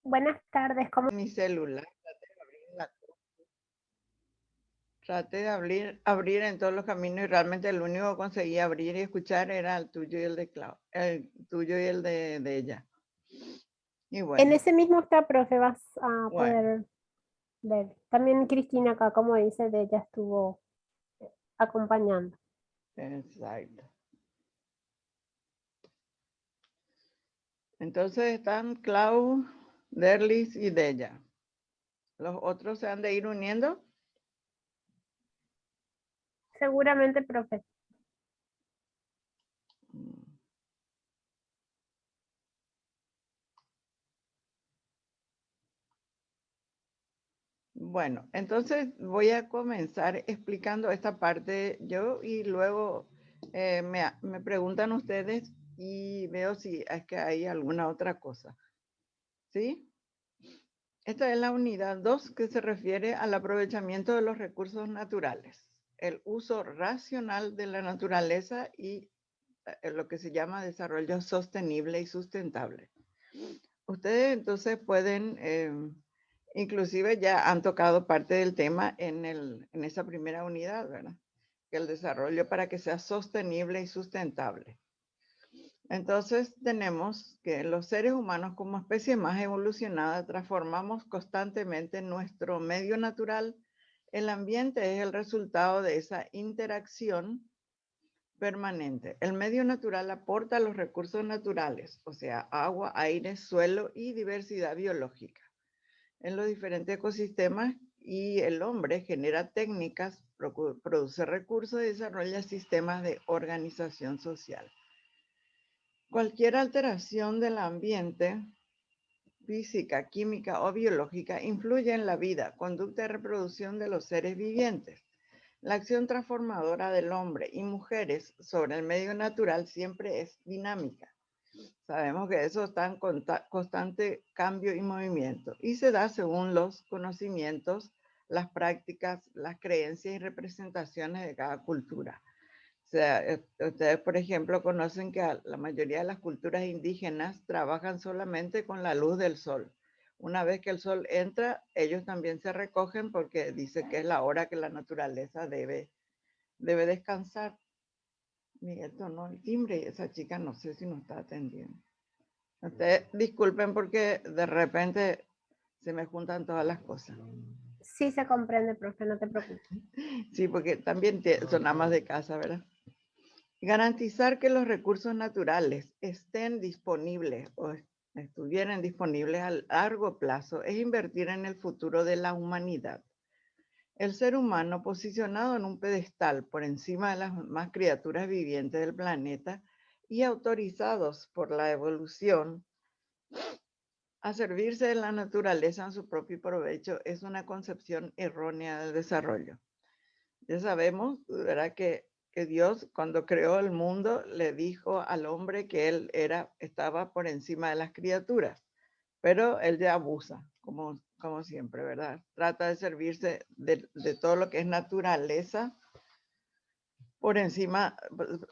Buenas tardes, ¿cómo? Mi celular, traté de abrir en todos los caminos y realmente el único que conseguía abrir y escuchar era el tuyo y el de Clau, el tuyo y el de ella. Y En bueno, ese mismo está, profe, vas a bueno, poder ver. También Cristina acá, como dice, de ella estuvo acompañando. exacto. Entonces están Clau, Derlis y Della. Los otros se han de ir uniendo. Seguramente, profe. Bueno, entonces voy a comenzar explicando esta parte yo y luego me preguntan ustedes y veo si es que hay alguna otra cosa. ¿Sí? Esta es la unidad 2 que se refiere al aprovechamiento de los recursos naturales, el uso racional de la naturaleza y lo que se llama desarrollo sostenible y sustentable. Ustedes entonces pueden, inclusive ya han tocado parte del tema en esa primera unidad, ¿verdad? Que el desarrollo para que sea sostenible y sustentable. Entonces tenemos que los seres humanos como especie más evolucionada transformamos constantemente nuestro medio natural. El ambiente es el resultado de esa interacción permanente. El medio natural aporta los recursos naturales, o sea, agua, aire, suelo y diversidad biológica en los diferentes ecosistemas, y el hombre genera técnicas, produce recursos y desarrolla sistemas de organización social. Cualquier alteración del ambiente, física, química o biológica, influye en la vida, conducta y reproducción de los seres vivientes. La acción transformadora del hombre y mujeres sobre el medio natural siempre es dinámica. Sabemos que eso está en constante cambio y movimiento y se da según los conocimientos, las prácticas, las creencias y representaciones de cada cultura. O sea, ustedes, por ejemplo, conocen que la mayoría de las culturas indígenas trabajan solamente con la luz del sol. Una vez que el sol entra, ellos también se recogen porque dice que es la hora que la naturaleza debe descansar. Miguel sonó el timbre y esa chica no sé si nos está atendiendo. Ustedes disculpen porque de repente se me juntan todas las cosas. Sí se comprende, profe, no te preocupes. Sí, porque también son amas de casa, ¿verdad? Garantizar que los recursos naturales estén disponibles o estuvieran disponibles a largo plazo es invertir en el futuro de la humanidad. El ser humano, posicionado en un pedestal por encima de las más criaturas vivientes del planeta y autorizados por la evolución a servirse de la naturaleza en su propio provecho, es una concepción errónea del desarrollo. Ya sabemos, ¿verdad? Que Dios cuando creó el mundo le dijo al hombre que él estaba por encima de las criaturas, pero él ya abusa, como siempre, ¿verdad? Trata de servirse de todo lo que es naturaleza por encima,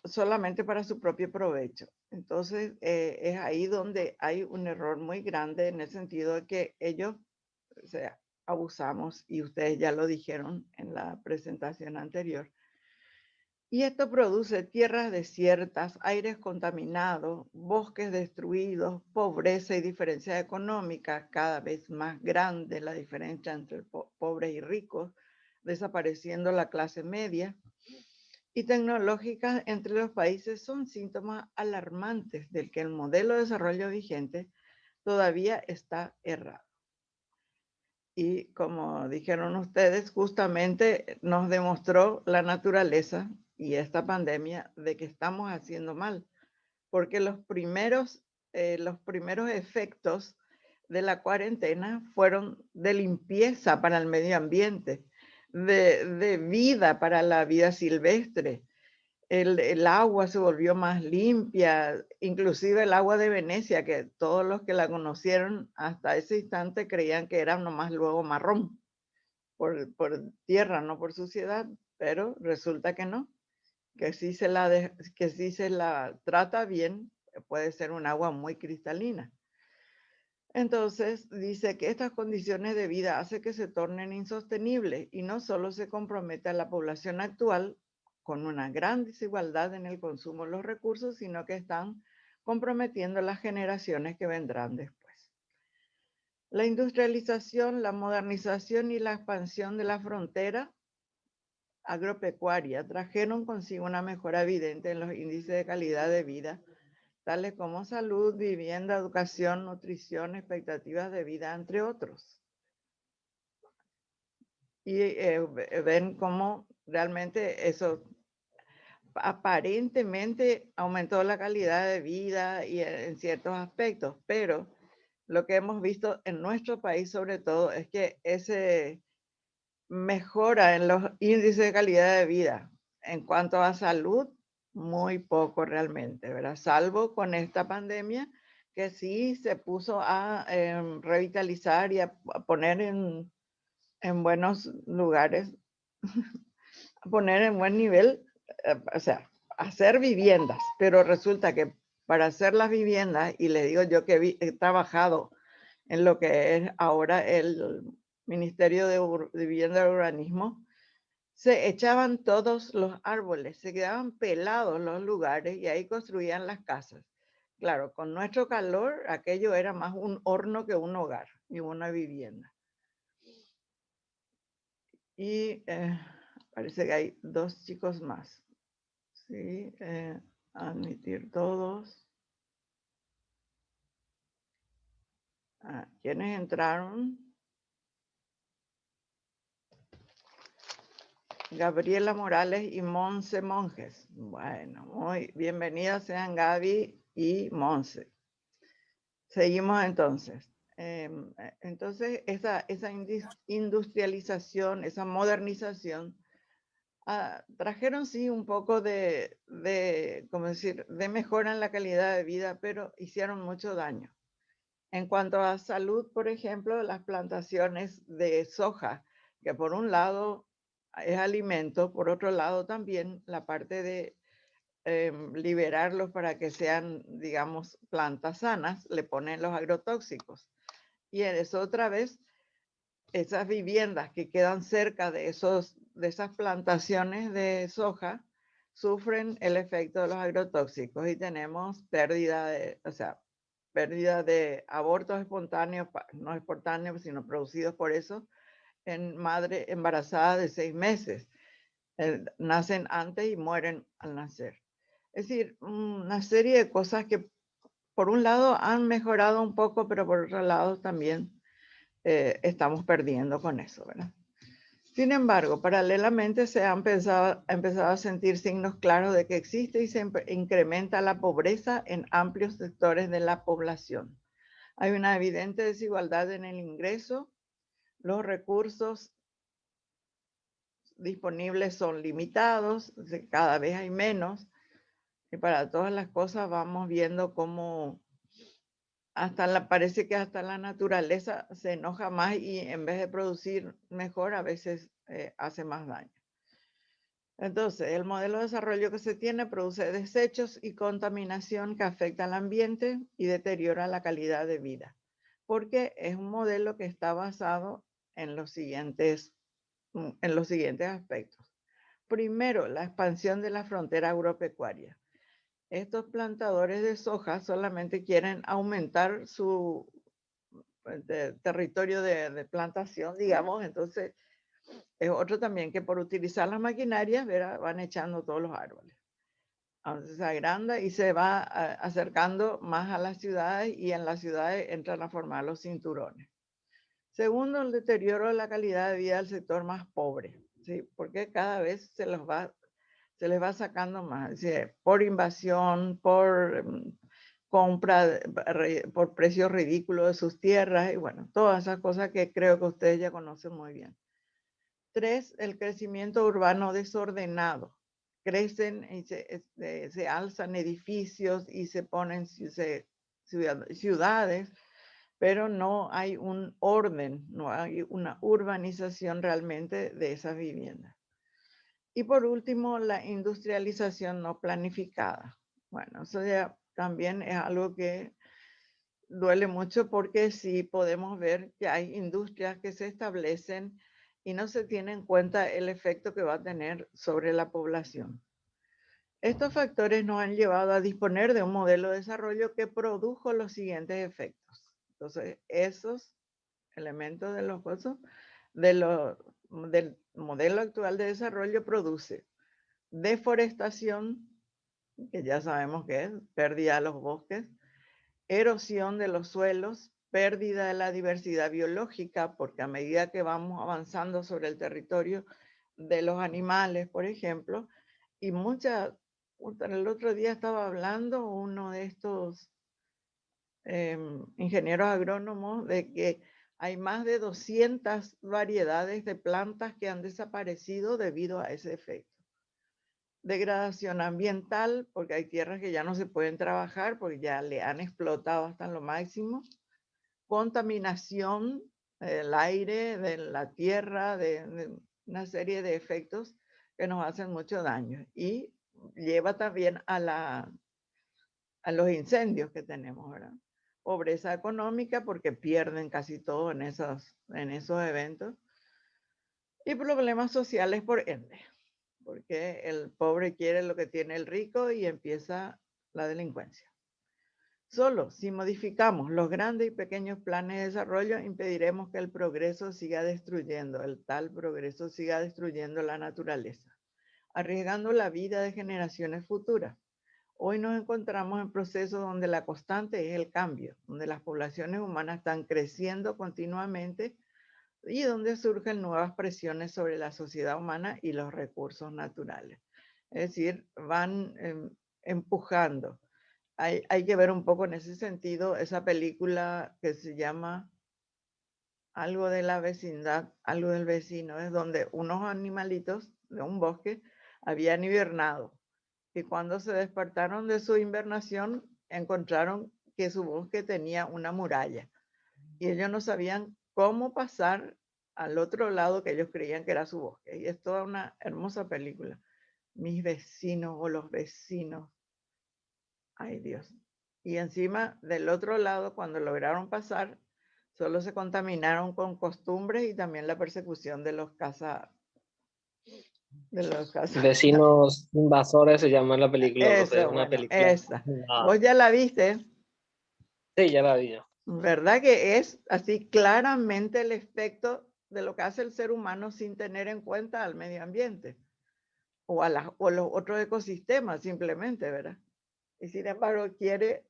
solamente para su propio provecho. Entonces, es ahí donde hay un error muy grande en el sentido de que ellos, o sea, abusamos, y ustedes ya lo dijeron en la presentación anterior. Y esto produce tierras desiertas, aires contaminados, bosques destruidos, pobreza y diferencia económica cada vez más grande, la diferencia entre pobres y ricos, desapareciendo la clase media, y tecnológicas entre los países son síntomas alarmantes del que el modelo de desarrollo vigente todavía está errado. Y como dijeron ustedes, justamente nos demostró la naturaleza y esta pandemia de que estamos haciendo mal, porque los primeros efectos de la cuarentena fueron de limpieza para el medio ambiente, de vida para la vida silvestre. El agua se volvió más limpia, inclusive el agua de Venecia, que todos los que la conocieron hasta ese instante creían que era nomás luego marrón por tierra, no por suciedad, pero resulta que no, que si se la trata bien, puede ser un agua muy cristalina. Entonces, dice que estas condiciones de vida hacen que se tornen insostenibles y no solo se compromete a la población actual con una gran desigualdad en el consumo de los recursos, sino que están comprometiendo las generaciones que vendrán después. La industrialización, la modernización y la expansión de la frontera agropecuaria trajeron consigo una mejora evidente en los índices de calidad de vida, tales como salud, vivienda, educación, nutrición, expectativas de vida, entre otros. Y ven cómo realmente eso aparentemente aumentó la calidad de vida y en ciertos aspectos, pero lo que hemos visto en nuestro país sobre todo es que ese mejora en los índices de calidad de vida en cuanto a salud, muy poco realmente, ¿verdad? Salvo con esta pandemia que sí se puso a revitalizar y a poner en buenos lugares, a poner en buen nivel, o sea, hacer viviendas, pero resulta que para hacer las viviendas, y le digo yo que he trabajado en lo que es ahora el Ministerio de Vivienda y Urbanismo, se echaban todos los árboles, se quedaban pelados los lugares y ahí construían las casas. Claro, con nuestro calor, aquello era más un horno que un hogar y una vivienda. Y parece que hay 2 chicos más. Sí, admitir todos. ¿Quiénes entraron? Gabriela Morales y Monse Monjes. Bueno, muy bienvenidas sean Gaby y Monse. Seguimos entonces. Entonces, esa industrialización, esa modernización, trajeron sí un poco ¿cómo decir?, de mejora en la calidad de vida, pero hicieron mucho daño. En cuanto a salud, por ejemplo, las plantaciones de soja, que por un lado es alimento, por otro lado también la parte de liberarlos para que sean, digamos, plantas sanas, le ponen los agrotóxicos. Y en eso otra vez, esas viviendas que quedan cerca de esas plantaciones de soja sufren el efecto de los agrotóxicos y tenemos pérdida de abortos espontáneos, no espontáneos, sino producidos por eso, en madre embarazada de 6 meses. Nacen antes y mueren al nacer. Es decir, una serie de cosas que por un lado han mejorado un poco, pero por otro lado también estamos perdiendo con eso, ¿verdad? Sin embargo, paralelamente se ha empezado a sentir signos claros de que existe y se incrementa la pobreza en amplios sectores de la población. Hay una evidente desigualdad en el ingreso, los recursos disponibles son limitados, cada vez hay menos, y para todas las cosas vamos viendo cómo parece que hasta la naturaleza se enoja más y en vez de producir mejor, a veces hace más daño. Entonces, el modelo de desarrollo que se tiene produce desechos y contaminación que afecta al ambiente y deteriora la calidad de vida, porque es un modelo que está basado en los siguientes aspectos. Primero, la expansión de la frontera agropecuaria. Estos plantadores de soja solamente quieren aumentar su territorio de plantación, digamos, entonces es otro también que por utilizar las maquinarias, ¿verdad?, van echando todos los árboles. Entonces se agranda y se va acercando más a las ciudades y en las ciudades entran a formar los cinturones. Segundo, el deterioro de la calidad de vida del sector más pobre, ¿sí? Porque cada vez se les va sacando más, ¿sí? Por invasión, por compra, por precios ridículos de sus tierras y bueno, todas esas cosas que creo que ustedes ya conocen muy bien. 3, el crecimiento urbano desordenado. Crecen y se alzan edificios y se ponen ciudades, pero no hay un orden, no hay una urbanización realmente de esas viviendas. Y por último, la industrialización no planificada. Bueno, eso ya también es algo que duele mucho porque sí podemos ver que hay industrias que se establecen y no se tiene en cuenta el efecto que va a tener sobre la población. Estos factores nos han llevado a disponer de un modelo de desarrollo que produjo los siguientes efectos. Entonces, esos elementos de los cosas del modelo actual de desarrollo produce deforestación, que ya sabemos que es pérdida de los bosques, erosión de los suelos, pérdida de la diversidad biológica, porque a medida que vamos avanzando sobre el territorio de los animales, por ejemplo, y el otro día estaba hablando uno de estos ingenieros agrónomos de que hay más de 200 variedades de plantas que han desaparecido debido a ese efecto. Degradación ambiental, porque hay tierras que ya no se pueden trabajar porque ya le han explotado hasta lo máximo. Contaminación del aire, de la tierra, de una serie de efectos que nos hacen mucho daño. Y lleva también a los incendios que tenemos, ¿verdad? Pobreza económica porque pierden casi todo en esos eventos. Y problemas sociales por ende, porque el pobre quiere lo que tiene el rico y empieza la delincuencia. Solo si modificamos los grandes y pequeños planes de desarrollo, impediremos que el progreso siga destruyendo, el tal progreso siga destruyendo la naturaleza, arriesgando la vida de generaciones futuras. Hoy nos encontramos en procesos donde la constante es el cambio, donde las poblaciones humanas están creciendo continuamente y donde surgen nuevas presiones sobre la sociedad humana y los recursos naturales. Es decir, van empujando. Hay que ver un poco en ese sentido esa película que se llama algo de la vecindad, algo del vecino, es donde unos animalitos de un bosque habían hibernado y cuando se despertaron de su hibernación encontraron que su bosque tenía una muralla y ellos no sabían cómo pasar al otro lado que ellos creían que era su bosque. Y es toda una hermosa película. Mis vecinos o los vecinos. Ay Dios. Y encima del otro lado, cuando lograron pasar, solo se contaminaron con costumbres y también la persecución de los Vecinos invasores se llama la película, profe, es Esa, una bueno, película. esa. Vos ya la viste, Sí, ya la vi yo. ¿verdad? Que es así claramente el efecto de lo que hace el ser humano sin tener en cuenta al medio ambiente o los otros ecosistemas simplemente, ¿verdad? Y sin embargo quiere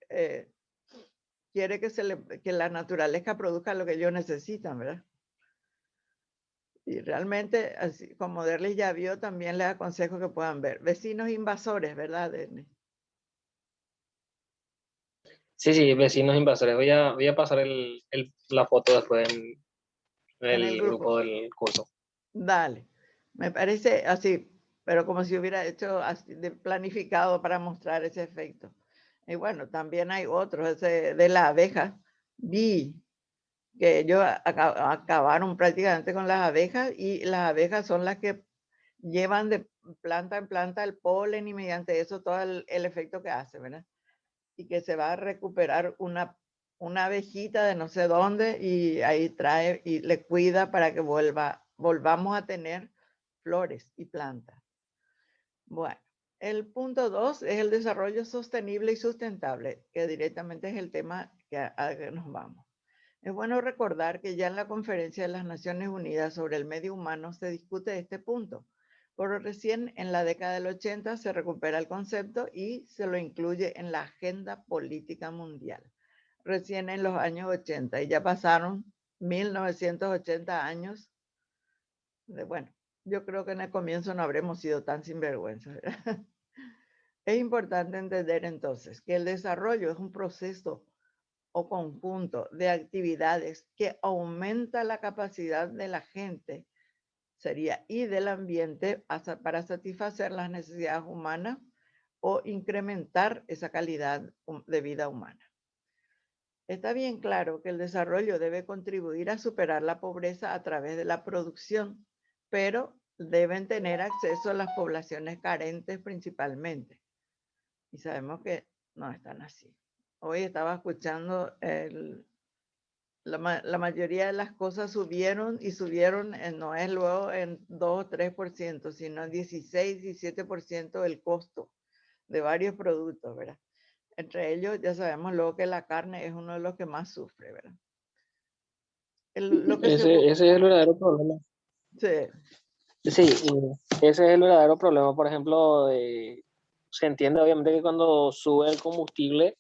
que la naturaleza produzca lo que ellos necesitan, ¿verdad? Y realmente, así como Derlis ya vio, también les aconsejo que puedan ver. Vecinos invasores, ¿verdad, Derlis? Sí, vecinos invasores. Voy a pasar la foto después en En el el grupo. grupo del curso. Dale. Me parece así, pero como si hubiera hecho planificado para mostrar ese efecto. Y bueno, también hay otros, ese de la abeja. Vi que ellos acabaron prácticamente con las abejas y las abejas son las que llevan de planta en planta el polen y mediante eso todo el efecto que hace, ¿verdad? Y que se va a recuperar una abejita de no sé dónde y ahí trae y le cuida para que volvamos a tener flores y plantas. Bueno, el punto 2 es el desarrollo sostenible y sustentable, que directamente es el tema a que nos vamos. Es bueno recordar que ya en la Conferencia de las Naciones Unidas sobre el Medio Humano se discute este punto, pero recién en la década del 80 se recupera el concepto y se lo incluye en la agenda política mundial. Recién en los años 80, y ya pasaron 1980 años. Bueno, yo creo que en el comienzo no habremos sido tan sinvergüenzas. Es importante entender entonces que el desarrollo es un proceso o conjunto de actividades que aumenta la capacidad de la gente, sería, y del ambiente para satisfacer las necesidades humanas o incrementar esa calidad de vida humana. Está bien claro que el desarrollo debe contribuir a superar la pobreza a través de la producción, pero deben tener acceso a las poblaciones carentes principalmente. Y sabemos que no están así. hoy estaba escuchando la mayoría de las cosas subieron y subieron, no es luego en 2 o 3%, sino en 16, 17% el costo de varios productos, ¿verdad? Entre ellos ya sabemos luego que la carne es uno de los que más sufre, ¿verdad? Lo que Ese es el verdadero problema. sí, Sí, y ese es el verdadero problema. Por ejemplo, se entiende obviamente que cuando sube el combustible,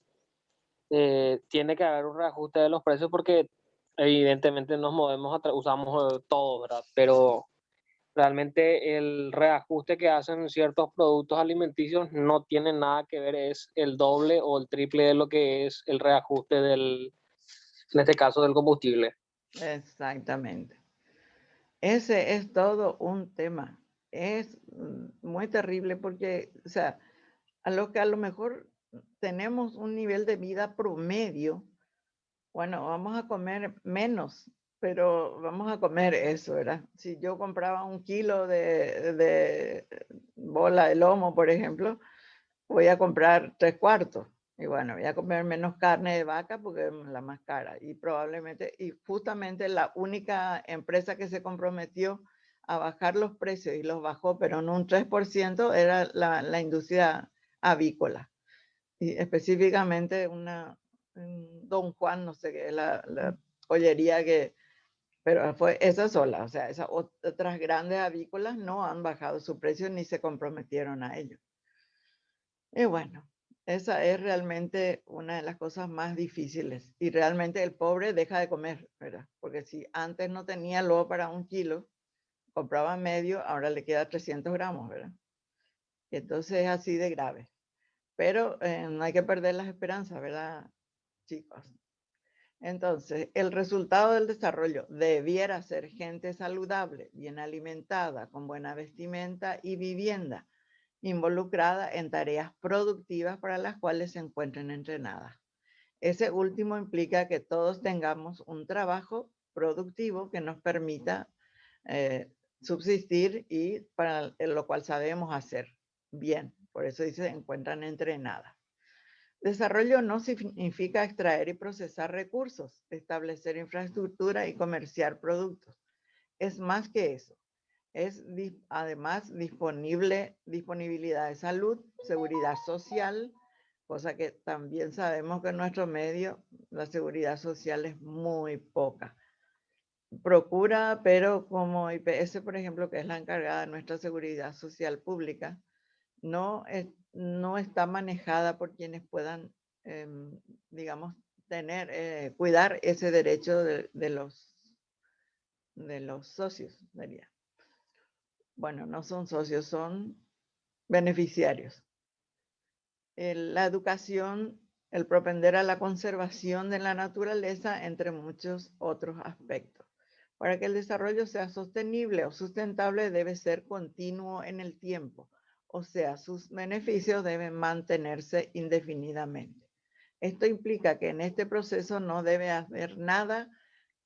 tiene que haber un reajuste de los precios porque evidentemente nos movemos, usamos todo, ¿verdad? Pero realmente el reajuste que hacen ciertos productos alimenticios no tiene nada que ver, es el doble o el triple de lo que es el reajuste en este caso, del combustible. exactamente. Ese es todo un tema. Es muy terrible porque, o sea, a lo que a lo mejor tenemos un nivel de vida promedio, bueno, vamos a comer menos, pero vamos a comer eso, ¿verdad? Si yo compraba 1 kilo de bola de lomo, por ejemplo, voy a comprar 3/4. Y bueno, voy a comer menos carne de vaca porque es la más cara. Y probablemente, y justamente la única empresa que se comprometió a bajar los precios y los bajó, pero no un 3%, era la industria avícola. Y específicamente Don Juan, no sé qué, la pollería que, pero fue esa sola. O sea, esas otras grandes avícolas no han bajado su precio ni se comprometieron a ello. Y bueno, esa es realmente una de las cosas más difíciles. Y realmente el pobre deja de comer, ¿verdad? Porque si antes no tenía luego para 1 kilo, compraba medio, ahora le queda 300 gramos, ¿verdad? Y entonces es así de grave. Pero no hay que perder las esperanzas, ¿verdad, chicos? Entonces, el resultado del desarrollo debiera ser gente saludable, bien alimentada, con buena vestimenta y vivienda, involucrada en tareas productivas para las cuales se encuentren entrenadas. Ese último implica que todos tengamos un trabajo productivo que nos permita subsistir y para lo cual sabemos hacer bien. Por eso dice, se encuentran entrenadas. Desarrollo no significa extraer y procesar recursos, establecer infraestructura y comerciar productos. Es más que eso. Es además disponibilidad de salud, seguridad social, cosa que también sabemos que en nuestro medio la seguridad social es muy poca. Procura, pero como IPS, por ejemplo, que es la encargada de nuestra seguridad social pública, no está manejada por quienes puedan, digamos, cuidar ese derecho de los socios, diría. Bueno, no son socios, son beneficiarios. La educación, el propender a la conservación de la naturaleza, entre muchos otros aspectos. Para que el desarrollo sea sostenible o sustentable, debe ser continuo en el tiempo, o sea, sus beneficios deben mantenerse indefinidamente. Esto implica que en este proceso no debe haber nada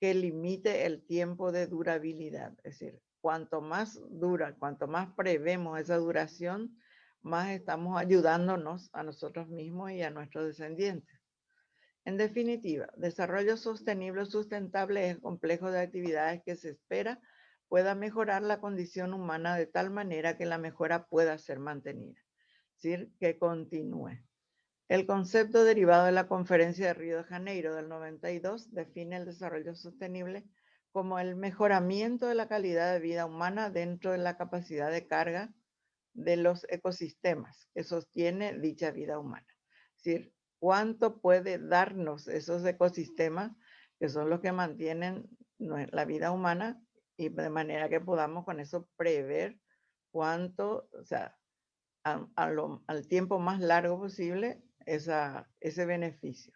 que limite el tiempo de durabilidad. Es decir, cuanto más dura, cuanto más prevemos esa duración, más estamos ayudándonos a nosotros mismos y a nuestros descendientes. En definitiva, desarrollo sostenible o sustentable es el complejo de actividades que se espera pueda mejorar la condición humana de tal manera que la mejora pueda ser mantenida. Es decir, que continúe. El concepto derivado de la Conferencia de Río de Janeiro del 92 define el desarrollo sostenible como el mejoramiento de la calidad de vida humana dentro de la capacidad de carga de los ecosistemas que sostiene dicha vida humana. Es decir, cuánto puede darnos esos ecosistemas que son los que mantienen la vida humana y de manera que podamos con eso prever cuánto, o sea, al tiempo más largo posible ese beneficio.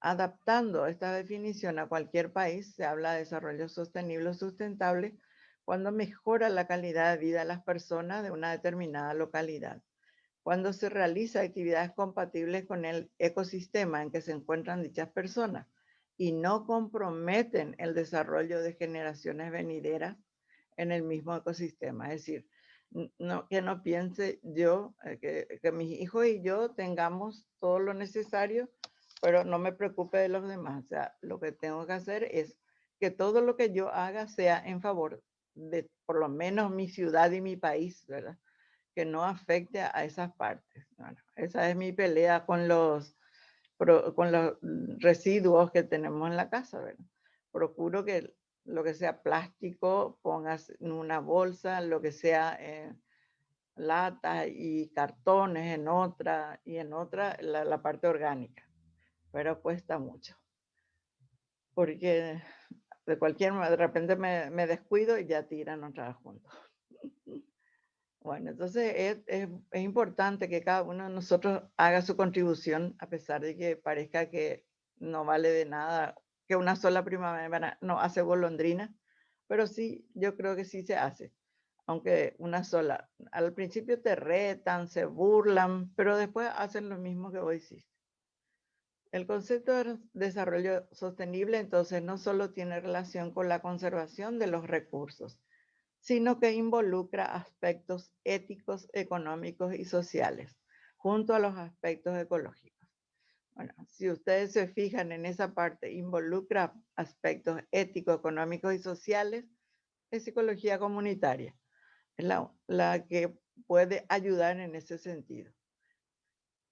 Adaptando esta definición a cualquier país, se habla de desarrollo sostenible o sustentable cuando mejora la calidad de vida de las personas de una determinada localidad, cuando se realiza actividades compatibles con el ecosistema en que se encuentran dichas personas y no comprometen el desarrollo de generaciones venideras en el mismo ecosistema. Es decir, que no piense yo, que mis hijos y yo tengamos todo lo necesario pero no me preocupe de los demás. O sea, lo que tengo que hacer es que todo lo que yo haga sea en favor de por lo menos mi ciudad y mi país, ¿verdad? Que no afecte a esas partes. Bueno, esa es mi pelea con los residuos que tenemos en la casa, ¿verdad? Procuro que lo que sea plástico pongas en una bolsa, lo que sea latas y cartones en otra, y en otra la parte orgánica, pero cuesta mucho, porque de cualquier manera, de repente me descuido y ya tiran otra vez juntos. Bueno, entonces es importante que cada uno de nosotros haga su contribución, a pesar de que parezca que no vale de nada, que una sola primavera no hace golondrina, pero sí, yo creo que sí se hace, aunque una sola. Al principio te retan, se burlan, pero después hacen lo mismo que vos hiciste. El concepto de desarrollo sostenible entonces no solo tiene relación con la conservación de los recursos, sino que involucra aspectos éticos, económicos y sociales, junto a los aspectos ecológicos. Bueno, si ustedes se fijan en esa parte, involucra aspectos éticos, económicos y sociales, es psicología comunitaria, es la que puede ayudar en ese sentido.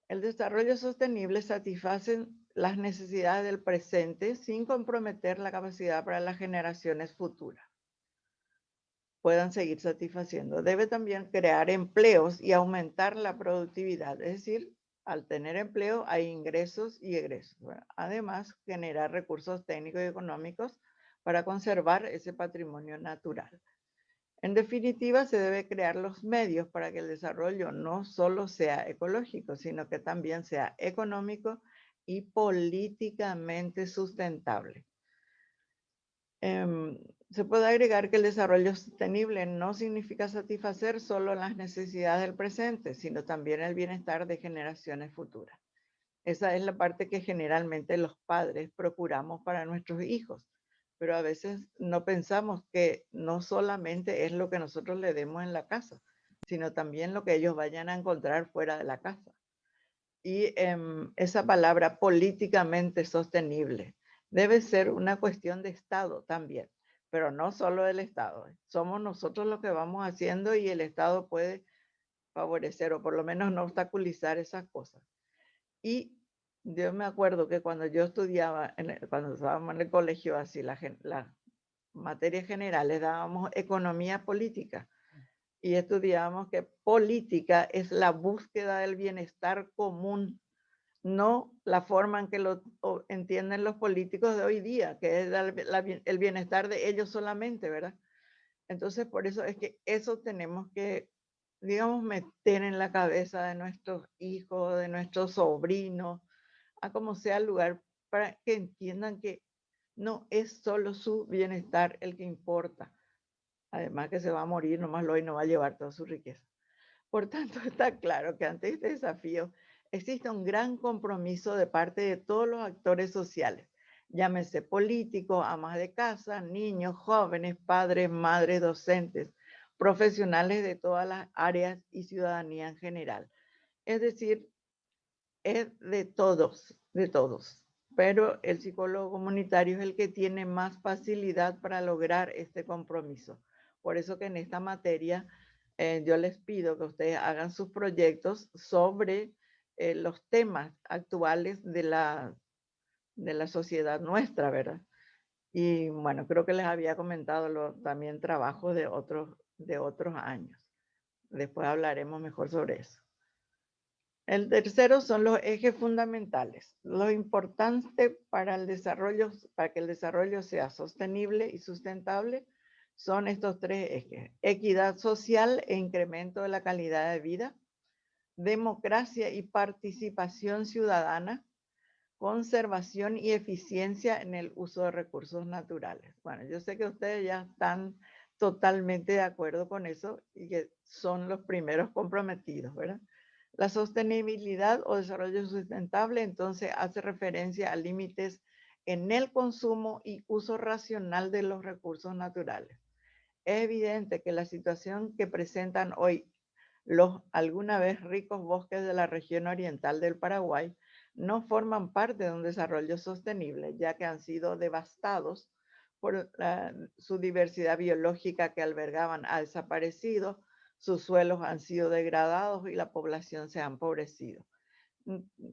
El desarrollo sostenible satisface las necesidades del presente sin comprometer la capacidad para las generaciones futuras puedan seguir satisfaciendo. Debe también crear empleos y aumentar la productividad. Es decir, al tener empleo hay ingresos y egresos. Bueno, además, generar recursos técnicos y económicos para conservar ese patrimonio natural. En definitiva, se debe crear los medios para que el desarrollo no solo sea ecológico, sino que también sea económico y políticamente sustentable. Se puede agregar que el desarrollo sostenible no significa satisfacer solo las necesidades del presente, sino también el bienestar de generaciones futuras. Esa es la parte que generalmente los padres procuramos para nuestros hijos, pero a veces no pensamos que no solamente es lo que nosotros le demos en la casa, sino también lo que ellos vayan a encontrar fuera de la casa. Y esa palabra políticamente sostenible debe ser una cuestión de Estado también, pero no solo del Estado. Somos nosotros los que vamos haciendo y el Estado puede favorecer o por lo menos no obstaculizar esas cosas. Y yo me acuerdo que cuando yo estudiaba, cuando estábamos en el colegio, así las materias generales dábamos economía política y estudiábamos que política es la búsqueda del bienestar común, no la forma en que lo entienden los políticos de hoy día, que es el bienestar de ellos solamente, ¿verdad? Entonces, por eso es que eso tenemos que, digamos, meter en la cabeza de nuestros hijos, de nuestros sobrinos, a como sea el lugar, para que entiendan que no es solo su bienestar el que importa. Además que se va a morir nomás lo y no va a llevar toda su riqueza. Por tanto, está claro que ante este desafío existe un gran compromiso de parte de todos los actores sociales, llámese políticos, amas de casa, niños, jóvenes, padres, madres, docentes, profesionales de todas las áreas y ciudadanía en general. Es decir, es de todos, de todos. Pero el psicólogo comunitario es el que tiene más facilidad para lograr este compromiso. Por eso que en esta materia yo les pido que ustedes hagan sus proyectos sobre los temas actuales de la sociedad nuestra, ¿verdad? Y bueno, creo que les había comentado también trabajos de otros años. Después hablaremos mejor sobre eso. El tercero son los ejes fundamentales. Lo importante para que el desarrollo sea sostenible y sustentable son estos tres ejes: equidad social e incremento de la calidad de vida, democracia y participación ciudadana, conservación y eficiencia en el uso de recursos naturales. Bueno, yo sé que ustedes ya están totalmente de acuerdo con eso y que son los primeros comprometidos, ¿verdad? La sostenibilidad o desarrollo sustentable entonces hace referencia a límites en el consumo y uso racional de los recursos naturales. Es evidente que la situación que presentan hoy los alguna vez ricos bosques de la región oriental del Paraguay no forman parte de un desarrollo sostenible, ya que han sido devastados por su diversidad biológica que albergaban ha desaparecido, sus suelos han sido degradados y la población se ha empobrecido.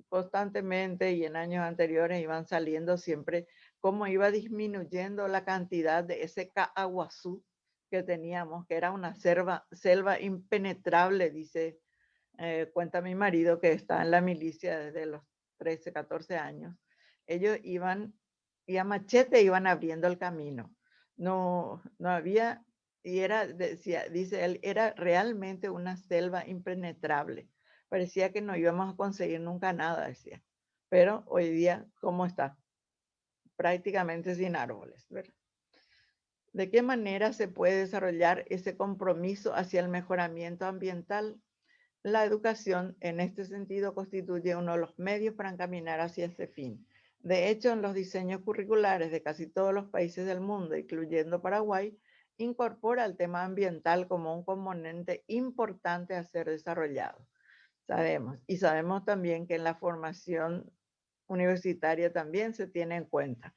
Constantemente y en años anteriores iban saliendo siempre cómo iba disminuyendo la cantidad de ese Caaguazú que teníamos, que era una selva impenetrable, dice, cuenta mi marido que está en la milicia desde los 13, 14 años. Ellos iban y a machete iban abriendo el camino. No había, y era, dice él, era realmente una selva impenetrable. Parecía que no íbamos a conseguir nunca nada, decía. Pero hoy día, ¿cómo está? Prácticamente sin árboles, ¿verdad? ¿De qué manera se puede desarrollar ese compromiso hacia el mejoramiento ambiental? La educación, en este sentido, constituye uno de los medios para encaminar hacia ese fin. De hecho, en los diseños curriculares de casi todos los países del mundo, incluyendo Paraguay, incorpora el tema ambiental como un componente importante a ser desarrollado. Sabemos también que en la formación universitaria también se tiene en cuenta.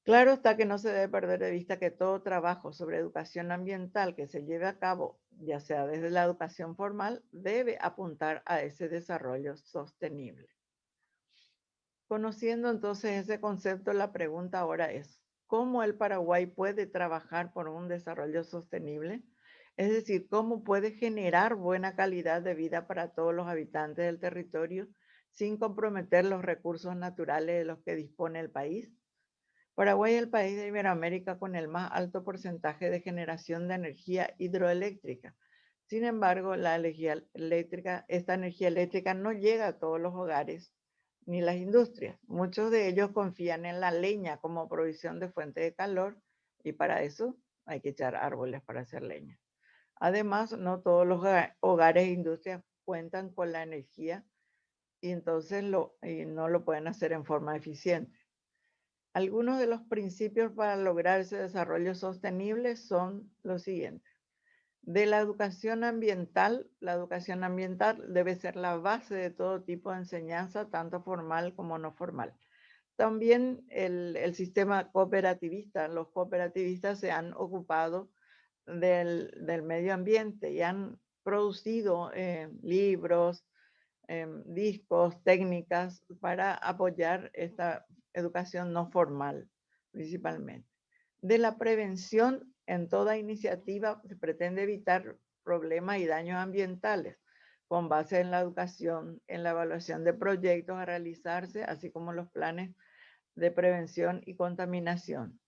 Claro está que no se debe perder de vista que todo trabajo sobre educación ambiental que se lleve a cabo, ya sea desde la educación formal, debe apuntar a ese desarrollo sostenible. Conociendo entonces ese concepto, la pregunta ahora es, ¿cómo el Paraguay puede trabajar por un desarrollo sostenible? Es decir, ¿cómo puede generar buena calidad de vida para todos los habitantes del territorio sin comprometer los recursos naturales de los que dispone el país? Paraguay es el país de Iberoamérica con el más alto porcentaje de generación de energía hidroeléctrica. Sin embargo, esta energía eléctrica no llega a todos los hogares ni las industrias. Muchos de ellos confían en la leña como provisión de fuente de calor y para eso hay que echar árboles para hacer leña. Además, no todos los hogares e industrias cuentan con la energía y entonces no lo pueden hacer en forma eficiente. Algunos de los principios para lograr ese desarrollo sostenible son los siguientes. De la educación ambiental debe ser la base de todo tipo de enseñanza, tanto formal como no formal. También el sistema cooperativista, los cooperativistas se han ocupado del medio ambiente y han producido libros, discos, técnicas para apoyar esta educación no formal, principalmente. De la prevención, en toda iniciativa se pretende evitar problemas y daños ambientales con base en la educación, en la evaluación de proyectos a realizarse, así como los planes de prevención y contaminación.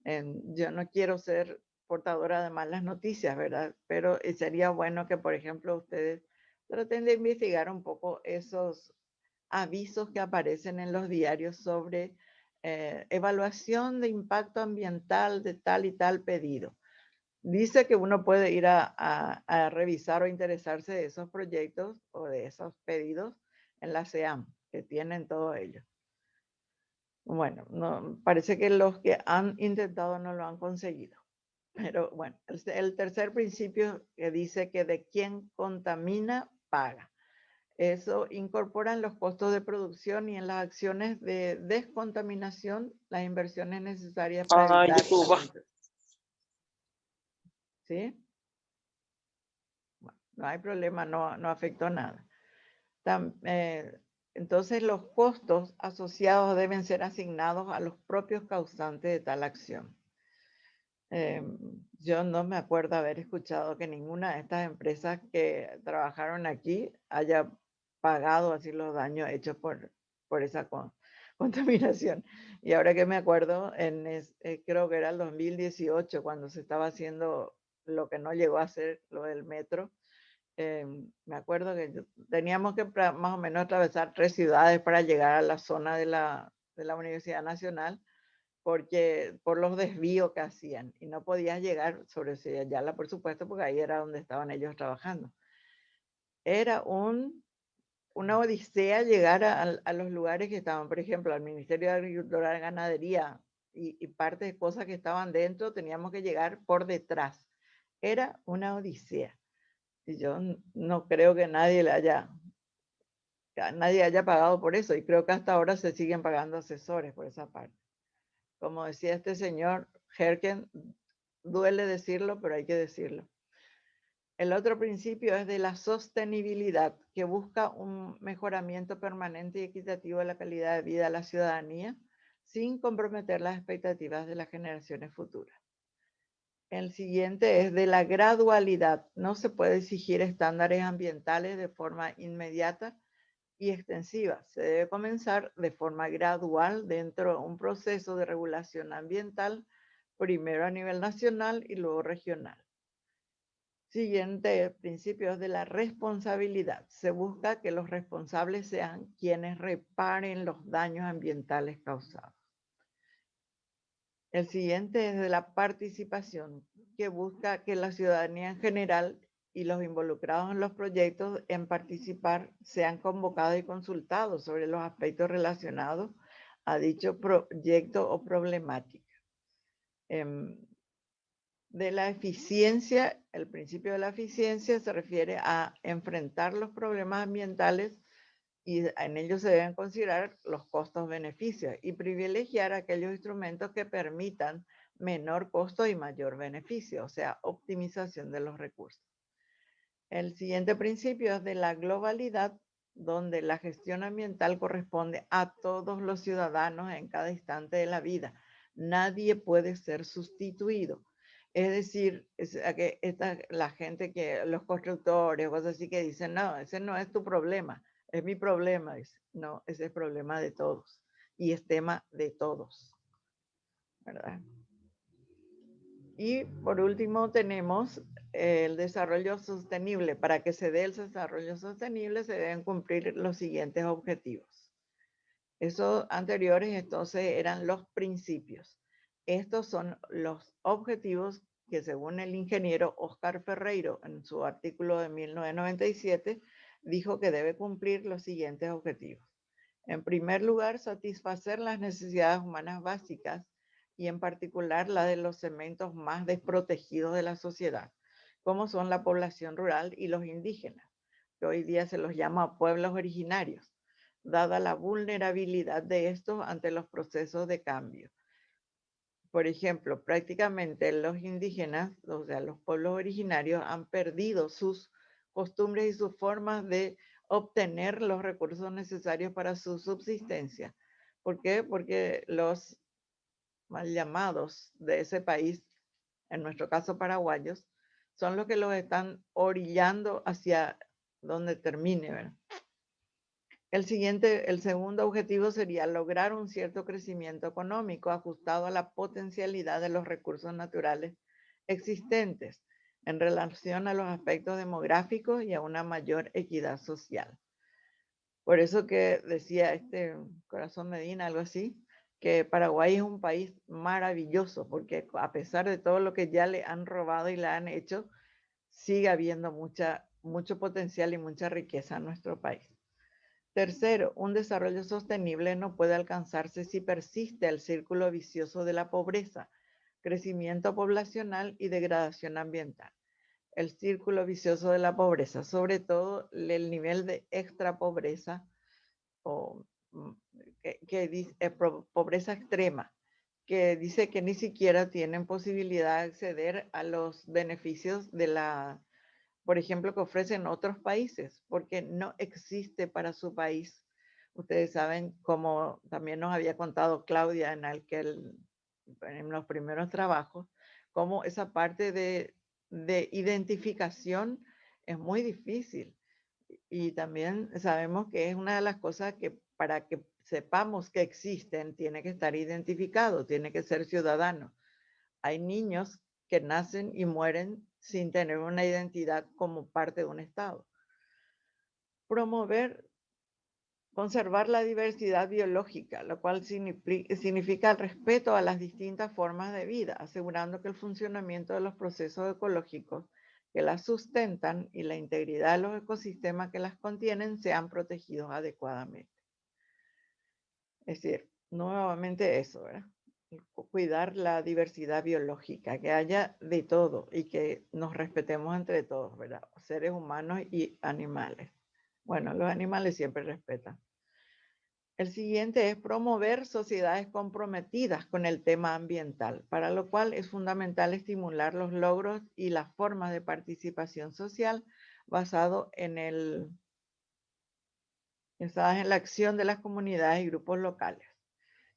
Yo no quiero ser portadora de malas noticias, ¿verdad? Pero sería bueno que, por ejemplo, ustedes traten de investigar un poco esos avisos que aparecen en los diarios sobre evaluación de impacto ambiental de tal y tal pedido. Dice que uno puede ir a revisar o interesarse de esos proyectos o de esos pedidos en la SEAM, que tienen todo ello. Bueno, no, parece que los que han intentado no lo han conseguido. Pero bueno, el tercer principio que dice que de quien contamina, paga. Eso incorpora en los costos de producción y en las acciones de descontaminación las inversiones necesarias para evitar. ¿Sí? Bueno, no hay problema, no afectó nada. Entonces los costos asociados deben ser asignados a los propios causantes de tal acción. Yo no me acuerdo haber escuchado que ninguna de estas empresas que trabajaron aquí haya pagado así los daños hechos por esa contaminación. Y ahora que me acuerdo, creo que era el 2018 cuando se estaba haciendo lo que no llegó a ser lo del metro. Me acuerdo que teníamos que más o menos atravesar 3 ciudades para llegar a la zona de la Universidad Nacional, porque por los desvíos que hacían y no podías llegar sobre Yala, por supuesto, porque ahí era donde estaban ellos trabajando. Era una odisea llegar a los lugares que estaban, por ejemplo, al Ministerio de Agricultura y Ganadería y parte de cosas que estaban dentro, teníamos que llegar por detrás. Era una odisea. Y yo no creo que nadie le haya nadie haya pagado por eso, y creo que hasta ahora se siguen pagando asesores por esa parte. Como decía este señor Herken, duele decirlo, pero hay que decirlo. El otro principio es de la sostenibilidad, que busca un mejoramiento permanente y equitativo de la calidad de vida de la ciudadanía, sin comprometer las expectativas de las generaciones futuras. El siguiente es de la gradualidad. No se puede exigir estándares ambientales de forma inmediata y extensiva. Se debe comenzar de forma gradual dentro de un proceso de regulación ambiental, primero a nivel nacional y luego regional. Siguiente principio es de la responsabilidad. Se busca que los responsables sean quienes reparen los daños ambientales causados. El siguiente es de la participación, que busca que la ciudadanía en general y los involucrados en los proyectos en participar sean convocados y consultados sobre los aspectos relacionados a dicho proyecto o problemática. De la eficiencia, el principio de la eficiencia se refiere a enfrentar los problemas ambientales y en ellos se deben considerar los costos-beneficios y privilegiar aquellos instrumentos que permitan menor costo y mayor beneficio, o sea, optimización de los recursos. El siguiente principio es de la globalidad, donde la gestión ambiental corresponde a todos los ciudadanos en cada instante de la vida. Nadie puede ser sustituido. Es decir, la gente los constructores, cosas así que dicen, no, ese no es tu problema, es mi problema. Dice, no, ese es problema de todos y es tema de todos, ¿verdad? Y por último tenemos el desarrollo sostenible. Para que se dé el desarrollo sostenible se deben cumplir los siguientes objetivos. Esos anteriores entonces eran los principios. Estos son los objetivos que según el ingeniero Oscar Ferreiro en su artículo de 1997 dijo que debe cumplir los siguientes objetivos. En primer lugar, satisfacer las necesidades humanas básicas y en particular la de los segmentos más desprotegidos de la sociedad, como son la población rural y los indígenas, que hoy día se los llama pueblos originarios, dada la vulnerabilidad de estos ante los procesos de cambio. Por ejemplo, prácticamente los indígenas, o sea, los pueblos originarios, han perdido sus costumbres y sus formas de obtener los recursos necesarios para su subsistencia. ¿Por qué? Porque los mal llamados de ese país, en nuestro caso paraguayos, son los que los están orillando hacia donde termine, ¿verdad? El segundo objetivo sería lograr un cierto crecimiento económico ajustado a la potencialidad de los recursos naturales existentes en relación a los aspectos demográficos y a una mayor equidad social. Por eso que decía este Corazón Medina, algo así, que Paraguay es un país maravilloso, porque a pesar de todo lo que ya le han robado y le han hecho, sigue habiendo mucho potencial y mucha riqueza en nuestro país. Tercero, un desarrollo sostenible no puede alcanzarse si persiste el círculo vicioso de la pobreza, crecimiento poblacional y degradación ambiental. El círculo vicioso de la pobreza, sobre todo el nivel de extra pobreza o pobreza extrema, que dice que ni siquiera tienen posibilidad de acceder a los beneficios por ejemplo, que ofrecen otros países, porque no existe para su país. Ustedes saben, como también nos había contado Claudia en los primeros trabajos, cómo esa parte de identificación es muy difícil. Y también sabemos que es una de las cosas que para que sepamos que existen, tiene que estar identificado, tiene que ser ciudadano. Hay niños que nacen y mueren sin tener una identidad como parte de un Estado. Conservar la diversidad biológica, lo cual significa el respeto a las distintas formas de vida, asegurando que el funcionamiento de los procesos ecológicos que las sustentan y la integridad de los ecosistemas que las contienen sean protegidos adecuadamente. Es decir, nuevamente eso, ¿verdad? Cuidar la diversidad biológica, que haya de todo y que nos respetemos entre todos, ¿verdad? Seres humanos y animales. Bueno, los animales siempre respetan. El siguiente es promover sociedades comprometidas con el tema ambiental, para lo cual es fundamental estimular los logros y las formas de participación social basadas en la acción de las comunidades y grupos locales.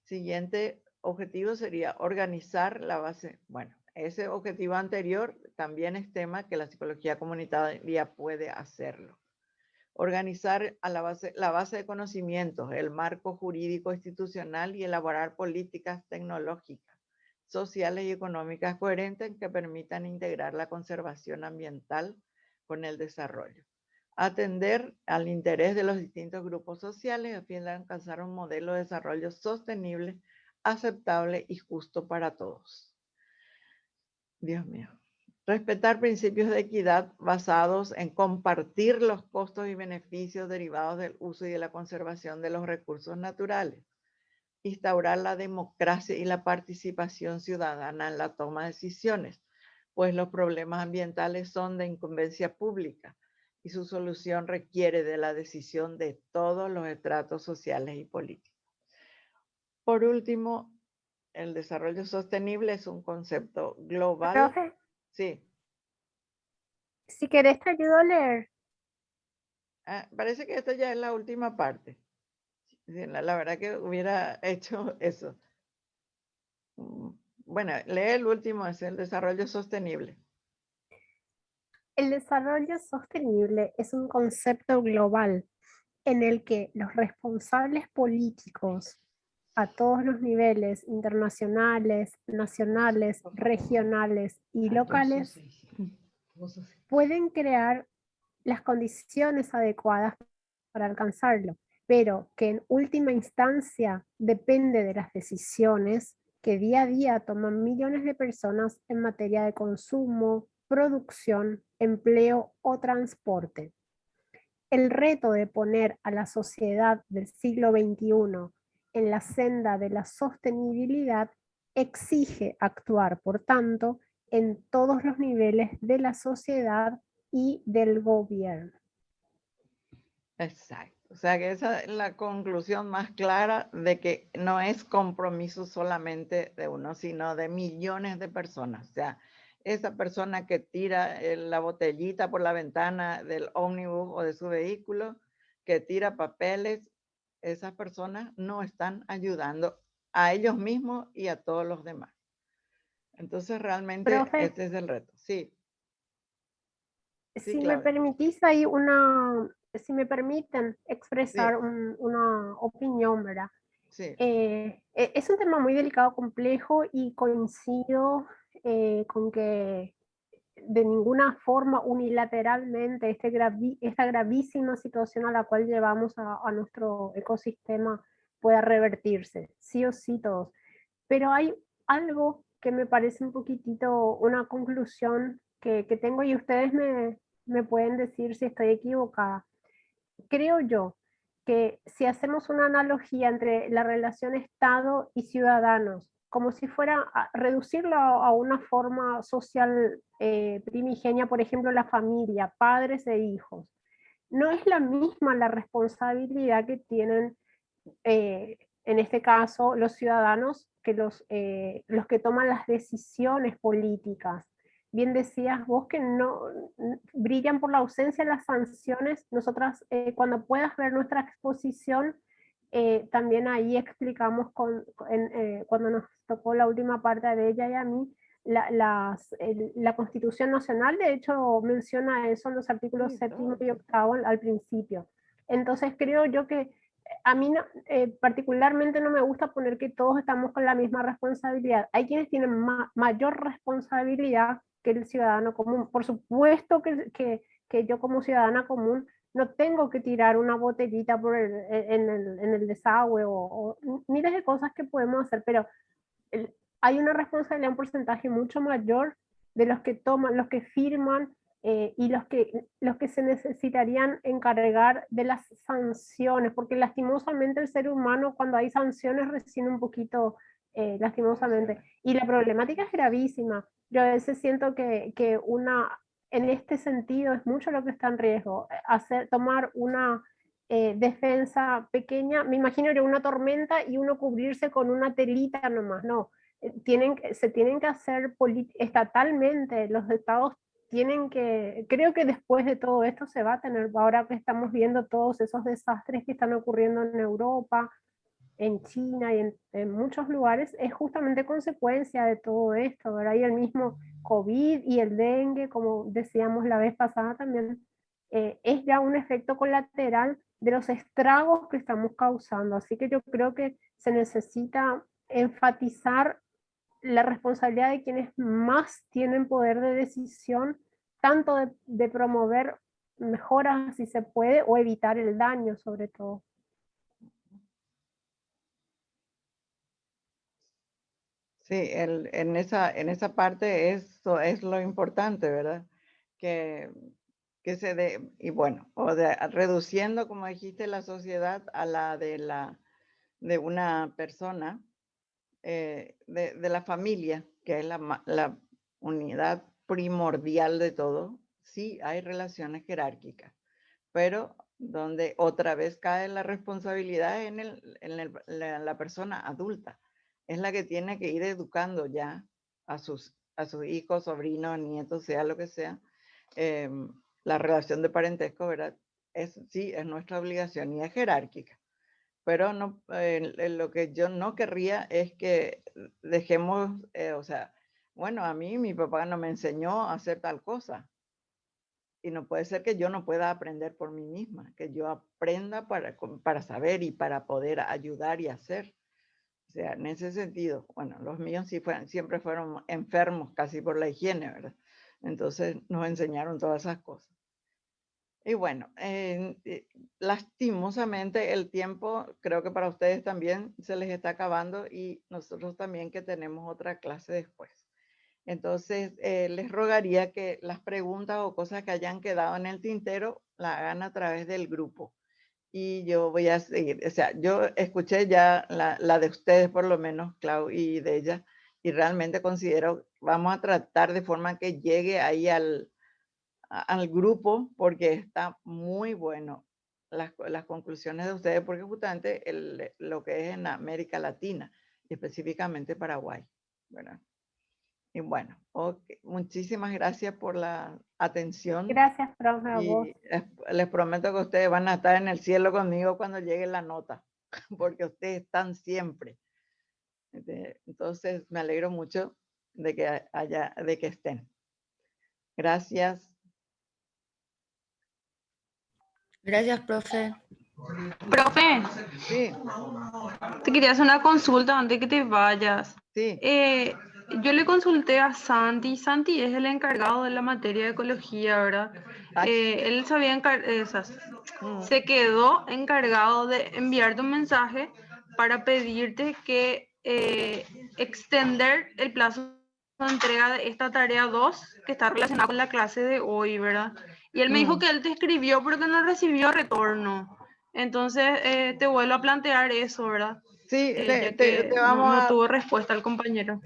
Siguiente objetivo sería organizar la base. Bueno, ese objetivo anterior también es tema que la psicología comunitaria puede hacerlo. Organizar a la base de conocimientos, el marco jurídico institucional y elaborar políticas tecnológicas, sociales y económicas coherentes que permitan integrar la conservación ambiental con el desarrollo. Atender al interés de los distintos grupos sociales a fin de alcanzar un modelo de desarrollo sostenible, aceptable y justo para todos. Dios mío. Respetar principios de equidad basados en compartir los costos y beneficios derivados del uso y de la conservación de los recursos naturales. Instaurar la democracia y la participación ciudadana en la toma de decisiones, pues los problemas ambientales son de incumbencia pública y su solución requiere de la decisión de todos los estratos sociales y políticos. Por último, el desarrollo sostenible es un concepto global. Profe, Sí. si querés te ayudo a leer. Parece que esta ya es la última parte. Sí, la verdad que hubiera hecho eso. Bueno, lee el último, es el desarrollo sostenible. El desarrollo sostenible es un concepto global en el que los responsables políticos a todos los niveles, internacionales, nacionales, regionales y locales, pueden crear las condiciones adecuadas para alcanzarlo, pero que en última instancia depende de las decisiones que día a día toman millones de personas en materia de consumo, producción, empleo o transporte. El reto de poner a la sociedad del siglo XXI en la senda de la sostenibilidad exige actuar, por tanto, en todos los niveles de la sociedad y del gobierno. Exacto. O sea que esa es la conclusión más clara de que no es compromiso solamente de uno, sino de millones de personas. O sea, esa persona que tira la botellita por la ventana del ómnibus o de su vehículo, que tira papeles, esas personas no están ayudando a ellos mismos y a todos los demás. Entonces realmente Profe, este es el reto. Sí. si me Claudia. permitís ahí si me permiten expresar una opinión, ¿verdad? Sí. Es un tema muy delicado, complejo y coincido con que de ninguna forma unilateralmente esta gravísima situación a la cual llevamos a nuestro ecosistema pueda revertirse, sí o sí todos. Pero hay algo que me parece un poquitito una conclusión que tengo y ustedes me pueden decir si estoy equivocada. Creo yo que si hacemos una analogía entre la relación Estado y ciudadanos, como si fuera a reducirlo a una forma social primigenia, por ejemplo, la familia, padres e hijos, no es la misma la responsabilidad que tienen, en este caso, los ciudadanos que los que toman las decisiones políticas. Bien decías vos que no brillan por la ausencia de las sanciones. Nosotras, cuando puedas ver nuestra exposición, también ahí explicamos cuando nos tocó la última parte de ella y a mí, la Constitución Nacional, de hecho, menciona eso en los artículos 7º y 8º al principio. Entonces creo yo que a mí particularmente no me gusta poner que todos estamos con la misma responsabilidad. Hay quienes tienen mayor responsabilidad que el ciudadano común. Por supuesto que yo como ciudadana común no tengo que tirar una botellita en el desagüe o miles de cosas que podemos hacer, pero hay una responsabilidad, un porcentaje mucho mayor de los que toman, los que firman y los que se necesitarían encargar de las sanciones, porque lastimosamente el ser humano cuando hay sanciones recibe un poquito, lastimosamente, y la problemática es gravísima. Yo a veces siento que en este sentido es mucho lo que está en riesgo. Tomar una defensa pequeña, me imagino que una tormenta y uno cubrirse con una telita nomás, no. Se tienen que hacer estatalmente, los estados tienen que, creo que después de todo esto se va a tener, ahora que estamos viendo todos esos desastres que están ocurriendo en Europa, en China y en muchos lugares, es justamente consecuencia de todo esto, ¿verdad? Y el mismo COVID y el dengue, como decíamos la vez pasada también, es ya un efecto colateral de los estragos que estamos causando. Así que yo creo que se necesita enfatizar la responsabilidad de quienes más tienen poder de decisión, tanto de promover mejoras si se puede o evitar el daño sobre todo. Sí, en esa parte eso es lo importante, ¿verdad? Que se dé, y bueno, reduciendo, como dijiste, la sociedad a la de una persona, de la familia, que es la unidad primordial de todo. Sí hay relaciones jerárquicas, pero donde otra vez cae la responsabilidad en la persona adulta. Es la que tiene que ir educando ya a sus hijos, sobrinos, nietos, sea lo que sea. La relación de parentesco, ¿verdad? Sí, es nuestra obligación y es jerárquica. Pero no, lo que yo no querría es que dejemos, o sea, bueno, a mí mi papá no me enseñó a hacer tal cosa. Y no puede ser que yo no pueda aprender por mí misma, que yo aprenda para saber y para poder ayudar y hacer. O sea, en ese sentido, bueno, los míos siempre fueron enfermos casi por la higiene, ¿verdad? Entonces nos enseñaron todas esas cosas. Y bueno, lastimosamente el tiempo, creo que para ustedes también se les está acabando y nosotros también que tenemos otra clase después. Entonces, les rogaría que las preguntas o cosas que hayan quedado en el tintero la hagan a través del grupo. Y yo voy a seguir, o sea, yo escuché ya la de ustedes por lo menos, Clau, y de ella, y realmente considero, vamos a tratar de forma que llegue ahí al grupo, porque está muy bueno las conclusiones de ustedes, porque justamente lo que es en América Latina, específicamente Paraguay, ¿verdad? Y bueno, muchísimas gracias por la atención. Gracias, profe, a vos. Y les prometo que ustedes van a estar en el cielo conmigo cuando llegue la nota, porque ustedes están siempre. Entonces, me alegro mucho de que estén. Gracias. Gracias, profe. Profe, Sí, te quería hacer una consulta antes que te vayas. sí. Yo le consulté a Santi. Santi es el encargado de la materia de ecología, ¿verdad? Él se quedó encargado de enviarte un mensaje para pedirte que extender el plazo de entrega de esta tarea 2 que está relacionada con la clase de hoy, ¿verdad? Y él me dijo que él te escribió pero que no recibió retorno. Entonces, te vuelvo a plantear eso, ¿verdad? Sí, Ya que no tuvo respuesta el compañero.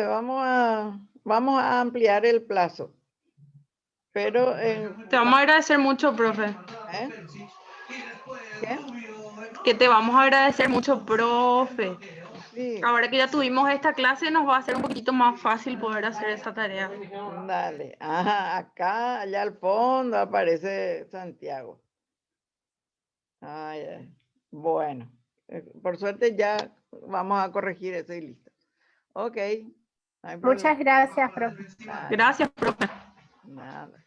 vamos a ampliar el plazo. Pero te vamos a agradecer mucho, profe. ¿Qué? Que te vamos a agradecer mucho, profe. Sí. Ahora que ya tuvimos esta clase, nos va a ser un poquito más fácil poder hacer esta tarea. Dale. Ajá, acá, allá al fondo aparece Santiago. Ay. Bueno, por suerte ya vamos a corregir eso y listo. Ok. Muchas gracias, profe. Gracias, profe. Nada.